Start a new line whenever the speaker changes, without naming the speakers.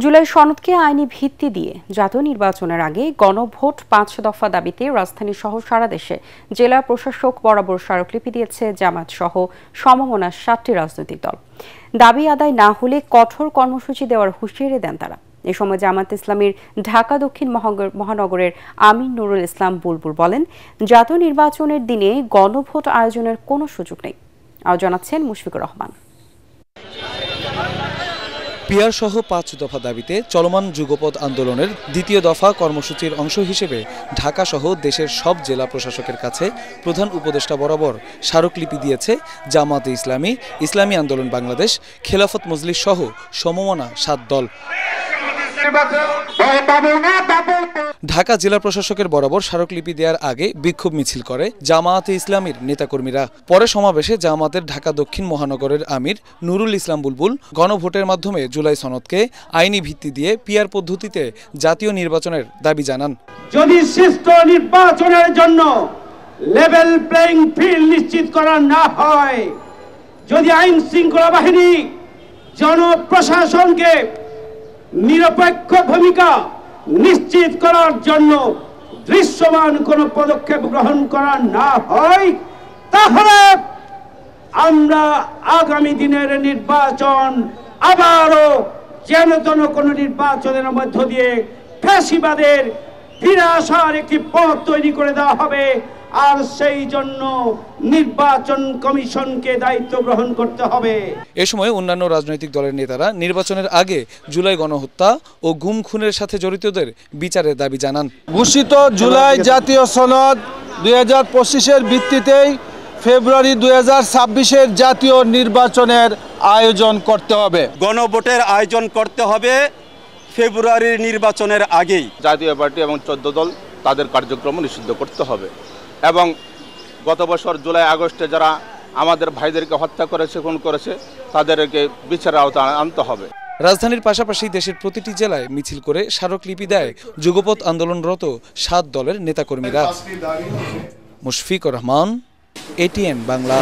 জুলাই সনদকে আইনি ভিত্তি দিয়ে জাতীয় নির্বাচনের আগে গণভোট ৫ দফা দাবিতে রাজধানী সহ সারা দেশে জেলা প্রশাসক বরাবর স্মারকলিপি দিয়েছে জামায়াত সহ সমমনা ৭টি রাজনৈতিক দল। দাবি আদায় না হলে কঠোর কর্মসূচি দেওয়ার হুঁশিয়ারি দেন তারা। এ সময় জামায়াত ইসলামীর ঢাকা দক্ষিণ মহানগরের আমিন নুরুল ইসলাম বুলবুল বলেন, জাতীয় নির্বাচনের দিনে গণভোট আয়োজনের কোনো সুযোগ নেই। আরও জানাচ্ছেন মুশফিকুর রহমান।
পিয়ার সহ ৫ দফা দাবিতে চলমান যুগপৎ আন্দোলনের দ্বিতীয় দফা কর্মসূচির অংশ হিসেবে ঢাকা সহ দেশের সব জেলা প্রশাসকের কাছে প্রধান উপদেষ্টা বরাবর স্মারকলিপি দিয়েছে জামায়াতে ইসলামী, ইসলামী আন্দোলন বাংলাদেশ, খেলাফত মজলিস সহ সমমনা ৭ দল। ঢাকা জেলা প্রশাসকের বরাবর স্মারকলিপি দেওয়ার আগে বিক্ষোভ মিছিল করে জামায়াতে ইসলামীর নেতাকর্মীরা। পরে সমাবেশে জামায়াতের ঢাকা দক্ষিণ মহানগরের আমির নুরুল ইসলাম বুলবুল গণভোটের মাধ্যমে জুলাই সনদকে আইনি ভিত্তি দিয়ে পিয়ার পদ্ধতিতে জাতীয় নির্বাচনের দাবি জানান।
যদি সুষ্ঠু নির্বাচনের জন্য লেভেল প্লেইং ফিল্ড নিশ্চিত করা না হয়, যদি আইন শৃঙ্খলা বাহিনী জনপ্রশাসনকে নিরপেক্ষ ভূমিকা নিশ্চিত করার জন্য দৃশ্যমান কোনো পদক্ষেপ গ্রহণ করা না হয়, তাহলে আমরা আগামী দিনের নির্বাচন আবারও যেন কোনো নির্বাচনের মধ্য দিয়ে ফ্যাসিবাদের ফিরে আসার একটি পথ তৈরি করে দেওয়া হবে। আর সেই জন্য নির্বাচন কমিশনকে দায়িত্ব গ্রহণ করতে হবে।
এ সময় অন্যান্য রাজনৈতিক দলের নেতারা নির্বাচনের আগে জুলাই গণহত্যা ও গুম খুনের সাথে জড়িতদের বিচারের দাবি জানান।
ঘোষিত জুলাই জাতীয় সনদ 2025-এর ভিত্তিতেই ফেব্রুয়ারি 2026-এর জাতীয় নির্বাচনের আয়োজন করতে হবে।
গণভোটের আয়োজন করতে হবে ফেব্রুয়ারির নির্বাচনের আগেই।
জাতীয় পার্টি এবং 14 দল তাদের কার্যক্রম নিষিদ্ধ করতে হবে এবং গত বছর জুলাই আগস্টে যারা আমাদের ভাইদেরকে হত্যা করেছে, খুন করেছে, তাদেরকে বিচারের আওতায় আনতে হবে।
রাজধানীর পাশাপাশি দেশের প্রতিটি জেলায় মিছিল করে স্মারকলিপি দেয় যুগপৎ আন্দোলনরত ৭ দলের নেতাকর্মীরা। মুশফিকুর রহমান, ATN বাংলা।